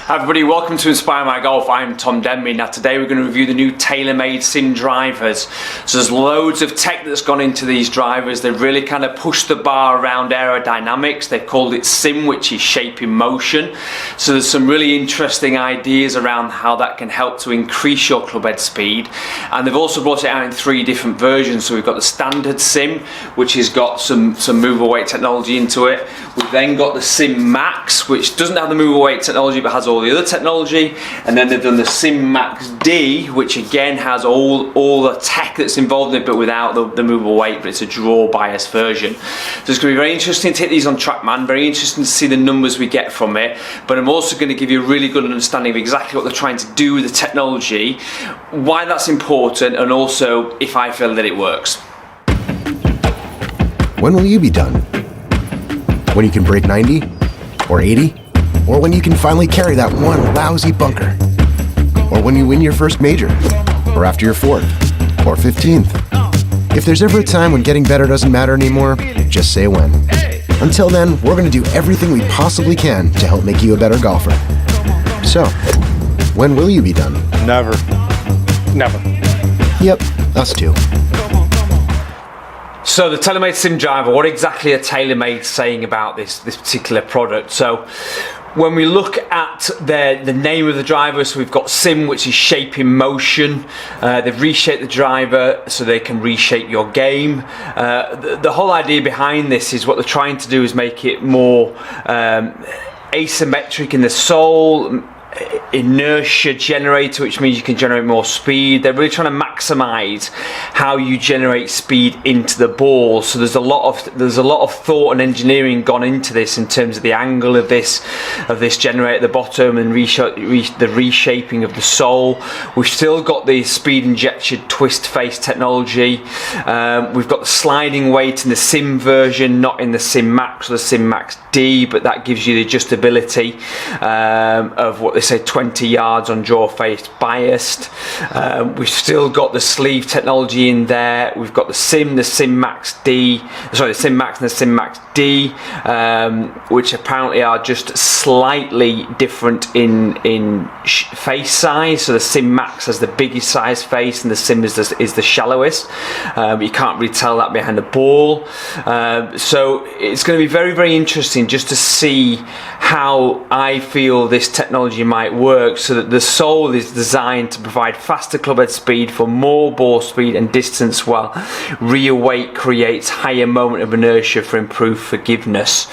Hi everybody, welcome to Inspire My Golf. I'm Tom Denby. Now today we're going to review the new TaylorMade SIM drivers. So there's loads of tech that's gone into these drivers. They've really kind of pushed the bar around aerodynamics. They've called it SIM, which is shape in motion. So there's some really interesting ideas around how that can help to increase your club head speed. And they've also brought it out in 3 different versions. So we've got the standard SIM, which has got some moveable weight technology into it. We've then got the SIM Max, which doesn't have the moveable weight technology but has all the other technology, and then they've done the SIM Max D, which again has all the tech that's involved in it but without the movable weight, but it's a draw bias version. So it's going to be very interesting to hit these on Trackman, very interesting to see the numbers we get from it, but I'm also going to give you a really good understanding of exactly what they're trying to do with the technology, why that's important, and also if I feel that it works. When will you be done? When you can break 90? Or 80? Or when you can finally carry that one lousy bunker? Or when you win your first major? Or after your 4th? Or 15th? If there's ever a time when getting better doesn't matter anymore, just say when. Until then, we're going to do everything we possibly can to help make you a better golfer. So, when will you be done? Never. Never. Yep, us too. So the TaylorMade SIM driver, what exactly are TaylorMade saying about this particular product? So when we look at the name of the driver, so we've got SIM, which is shape in motion. They've reshaped the driver so they can reshape your game. The whole idea behind this is what they're trying to do is make it more asymmetric in the sole, inertia generator, which means you can generate more speed. They're really trying to maximize how you generate speed into the ball. So there's a lot of thought and engineering gone into this in terms of the angle of this generator at the bottom and the reshaping of the sole. We've still got the speed injection twist face technology. We've got the sliding weight in the SIM version, not in the SIM Max or the SIM Max D, but that gives you the adjustability of what they say 20 yards on draw face biased. We've still got the sleeve technology in there. We've got the SIM Max D, sorry, the SIM Max and the SIM Max D, which apparently are just slightly different in face size. So the SIM Max has the biggest size face and the SIM is the shallowest. You can't really tell that behind the ball. So it's going to be very, very interesting just to see how I feel this technology might work, so that the sole is designed to provide faster club head speed for more ball speed and distance, while rear weight creates higher moment of inertia for improved forgiveness.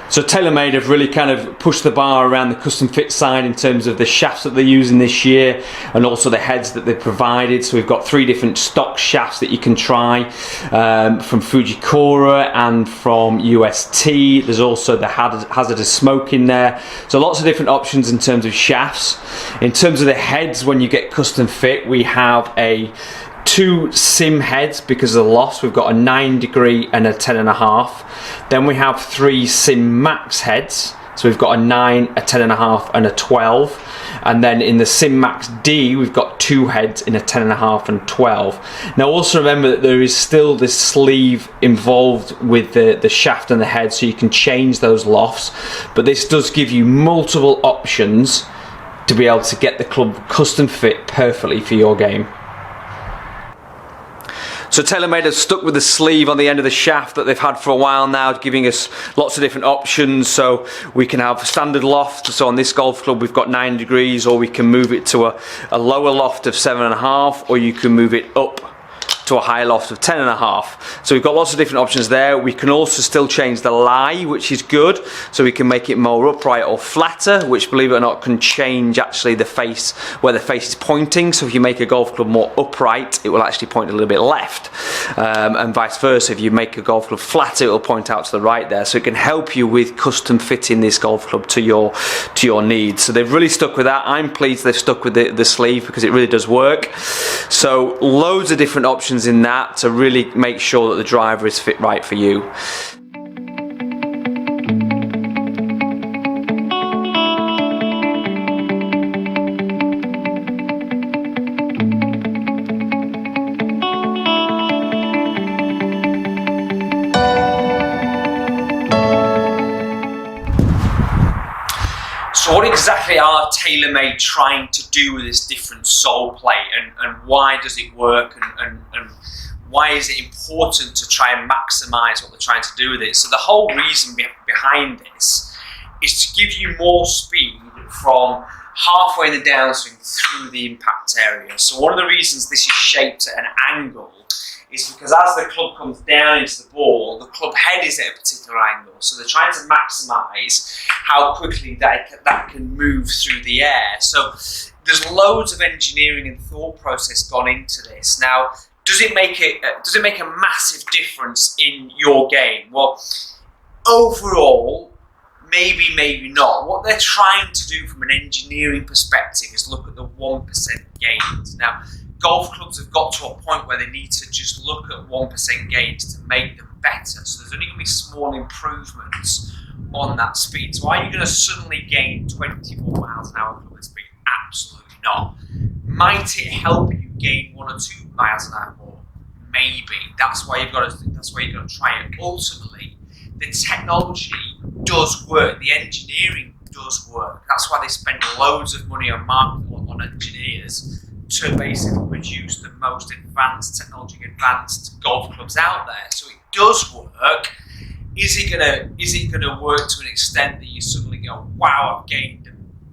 So TaylorMade have really kind of pushed the bar around the custom fit side in terms of the shafts that they're using this year and also the heads that they've provided. So we've got 3 different stock shafts that you can try from Fujikura and from UST. There's also the hazardous smoke in there. So lots of different options in terms of shafts. In terms of the heads, when you get custom fit, we have 2 SIM heads because of the loss. We've got a 9° and a 10.5. Then we have 3 SIM Max heads. So we've got a 9, a 10.5 and a 12. And then in the SIM Max D, we've got 2 heads in a 10.5 and 12. Now also remember that there is still this sleeve involved with the shaft and the head, so you can change those lofts. But this does give you multiple options to be able to get the club custom fit perfectly for your game. So TaylorMade has stuck with the sleeve on the end of the shaft that they've had for a while now, giving us lots of different options. So we can have standard loft. So on this golf club we've got 9°, or we can move it to a lower loft of 7.5, or you can move it up to a high loft of 10.5. So we've got lots of different options there. We can also still change the lie, which is good. So we can make it more upright or flatter, which, believe it or not, can change actually the face, where the face is pointing. So if you make a golf club more upright, it will actually point a little bit left, and vice versa. If you make a golf club flatter, it will point out to the right there. So it can help you with custom fitting this golf club to your needs. So they've really stuck with that. I'm pleased they've stuck with the sleeve because it really does work. So loads of different options in that to really make sure that the driver is fit right for you. So what exactly are TaylorMade trying to do with this different sole plate, and why does it work, and why is it important to try and maximise what they're trying to do with it? So the whole reason behind this is to give you more speed from halfway in the downswing through the impact area. So one of the reasons this is shaped at an angle is because as the club comes down into the ball, the club head is at a particular angle. So they're trying to maximise how quickly that can move through the air. So there's loads of engineering and thought process gone into this. Now, does it make a massive difference in your game? Well, overall, maybe not. What they're trying to do from an engineering perspective is look at the 1% gains. Now, golf clubs have got to a point where they need to just look at 1% gains to make them better. So there's only going to be small improvements on that speed. So are you going to suddenly gain 24 miles an hour club speed? Absolutely not. Might it help you gain 1 or 2 miles an hour more? Maybe. That's why you've got to try it. Ultimately, the technology does work. The engineering does work. That's why they spend loads of money on marketing, on engineers, to basically produce the most advanced golf clubs out there. So it does work. Is it gonna work to an extent that you suddenly go, wow, I've gained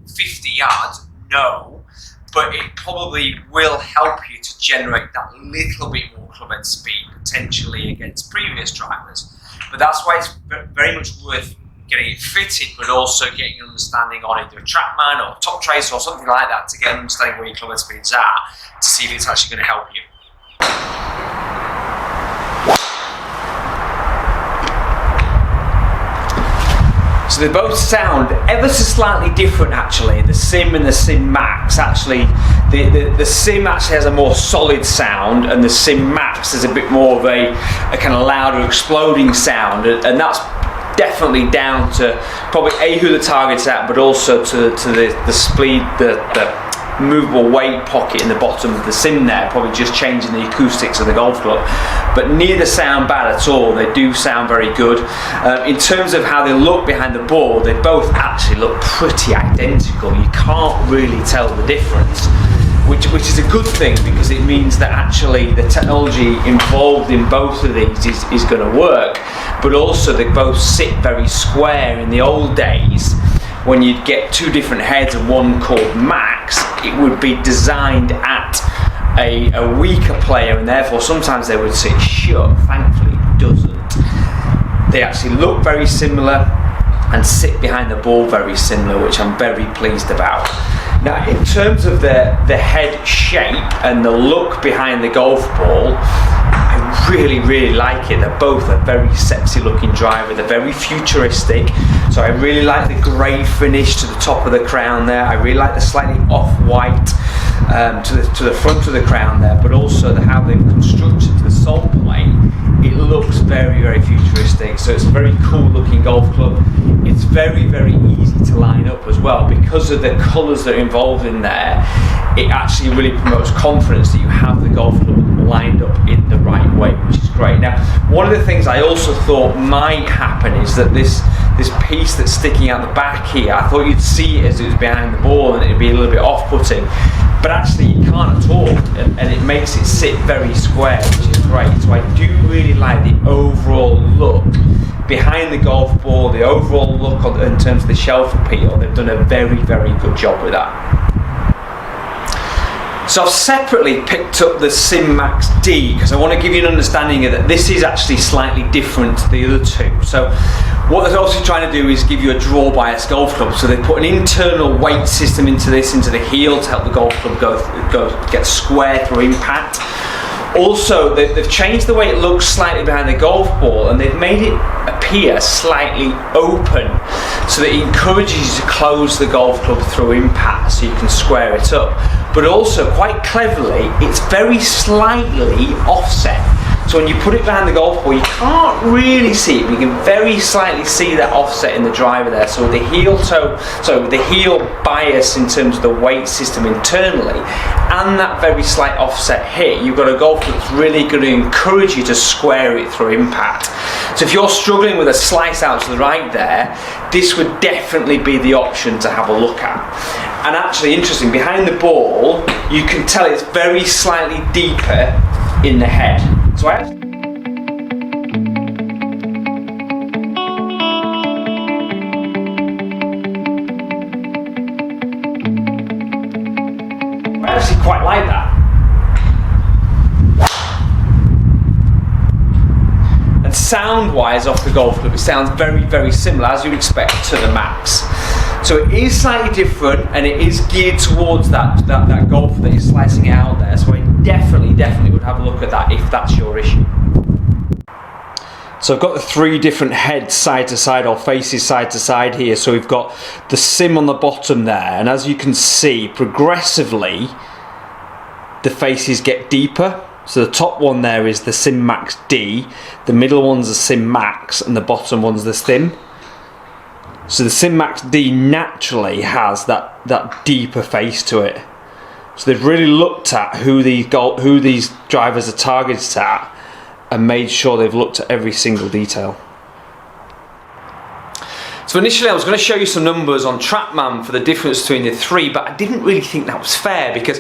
50 yards? No. But it probably will help you to generate that little bit more club head speed potentially against previous drivers. But that's why it's very much worth getting it fitted, but also getting an understanding on either a Trackman or a Top Tracer or something like that to get an understanding where your club head speeds are, to see if it's actually going to help you. So they both sound ever so slightly different actually, the SIM and the SIM Max. Actually, the SIM actually has a more solid sound, and the SIM Max is a bit more of a kind of louder exploding sound, and that's definitely down to probably who the target's at, but also to the speed, the movable weight pocket in the bottom of the SIM there, probably just changing the acoustics of the golf club. But neither sound bad at all. They do sound very good. In terms of how they look behind the ball, they both actually look pretty identical. You can't really tell the difference, which is a good thing, because it means that actually the technology involved in both of these is going to work, but also they both sit very square. In the old days, when you'd get two different heads and one called Max, it would be designed at a weaker player, and therefore sometimes they would sit shut. Thankfully it doesn't. They actually look very similar and sit behind the ball very similar, which I'm very pleased about. Now, in terms of the head shape and the look behind the golf ball, I really like it. They're both a very sexy looking driver. They're very futuristic. So I really like the grey finish to the top of the crown there. I really like the slightly off-white to the front of the crown there, but also how they've constructed the sole plate. It looks very futuristic. So it's a very cool looking golf club. It's very easy to line up as well, because of the colours that are involved in there. It actually really promotes confidence that you have the golf club lined up in the right way, which is great. Now, one of the things I also thought might happen is that this piece that's sticking out the back here, I thought you'd see it as it was behind the ball and it'd be a little bit off-putting, but actually you can't at all, and it makes it sit very square, which is great. So I do really like the overall look behind the golf ball, the overall look in terms of the shelf appeal. They've done a very good job with that. So I've separately picked up the SIM Max D, because I want to give you an understanding that this is actually slightly different to the other two. So what they're also trying to do is give you a draw bias golf club. So they put an internal weight system into the heel to help the golf club go get square through impact. Also, they've changed the way it looks slightly behind the golf ball, and they've made it appear slightly open, so that it encourages you to close the golf club through impact so you can square it up. But also, quite cleverly, it's very slightly offset. So when you put it behind the golf ball, you can't really see it, but you can very slightly see that offset in the driver there. So the heel toe, so the heel bias in terms of the weight system internally, and that very slight offset hit, you've got a golf club that's really going to encourage you to square it through impact. So if you're struggling with a slice out to the right there, this would definitely be the option to have a look at. And actually, interesting, behind the ball, you can tell it's very slightly deeper in the head. So I actually quite like that. And sound-wise off the golf club, it sounds very, very similar, as you'd expect, to the Max. So it is slightly different, and it is geared towards that golf that is slicing it out there. So I definitely would have a look at that if that's your issue. So I've got the 3 different heads side to side, or faces side to side here. So we've got the SIM on the bottom there, and as you can see, progressively the faces get deeper. So the top one there is the SIM Max D, the middle one's the SIM Max, and the bottom one's the SIM. So the SIM Max D naturally has that deeper face to it. So they've really looked at who these drivers are targeted at, and made sure they've looked at every single detail. So initially I was going to show you some numbers on Trackman for the difference between the 3, but I didn't really think that was fair, because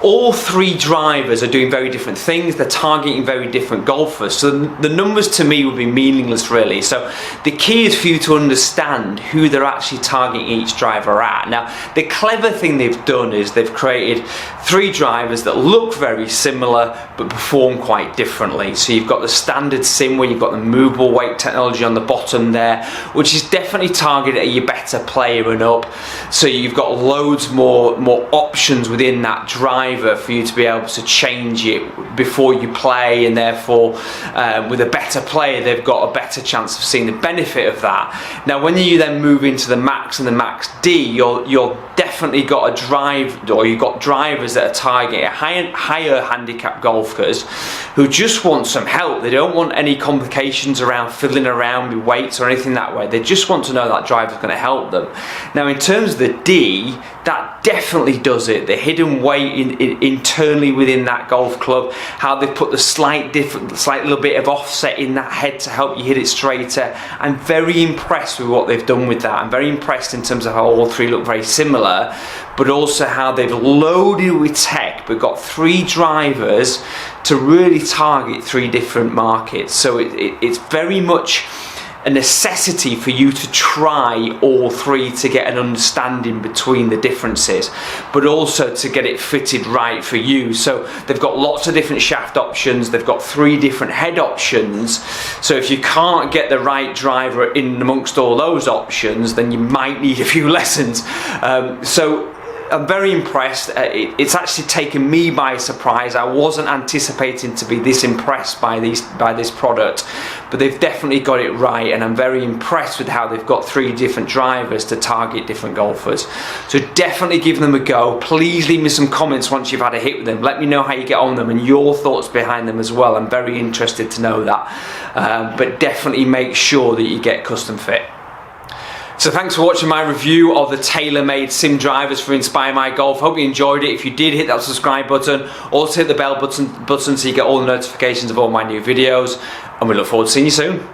all 3 drivers are doing very different things. They're targeting very different golfers. So the numbers to me would be meaningless, really. So the key is for you to understand who they're actually targeting each driver at. Now, the clever thing they've done is they've created 3 drivers that look very similar but perform quite differently. So you've got the standard SIM, where you've got the movable weight technology on the bottom there, which is definitely targeted at your better player and up. So you've got loads more options within that driver for you to be able to change it before you play, and therefore with a better player they've got a better chance of seeing the benefit of that. Now when you then move into the Max and the Max D, you're definitely got a drive, or you've got drivers that are targeting higher handicap golfers who just want some help. They don't want any complications around fiddling around with weights or anything that way. They just want to know that driver's going to help them. Now in terms of the D, that definitely does it. The hidden weight internally within that golf club, how they put the slight little bit of offset in that head to help you hit it straighter. I'm very impressed with what they've done with that. I'm very impressed in terms of how all 3 look very similar, but also how they've loaded with tech, but got 3 drivers to really target 3 different markets. So it's very much a necessity for you to try all 3 to get an understanding between the differences, but also to get it fitted right for you. So they've got lots of different shaft options, they've got 3 different head options. So if you can't get the right driver in amongst all those options, then you might need a few lessons. So I'm very impressed. It's actually taken me by surprise. I wasn't anticipating to be this impressed by this product, but they've definitely got it right, and I'm very impressed with how they've got 3 different drivers to target different golfers. So definitely give them a go. Please leave me some comments once you've had a hit with them. Let me know how you get on them and your thoughts behind them as well. I'm very interested to know that. But definitely make sure that you get custom fit. So thanks for watching my review of the TaylorMade SIM drivers for Inspire My Golf. Hope you enjoyed it. If you did, hit that subscribe button. Also hit the bell button so you get all the notifications of all my new videos. And we look forward to seeing you soon.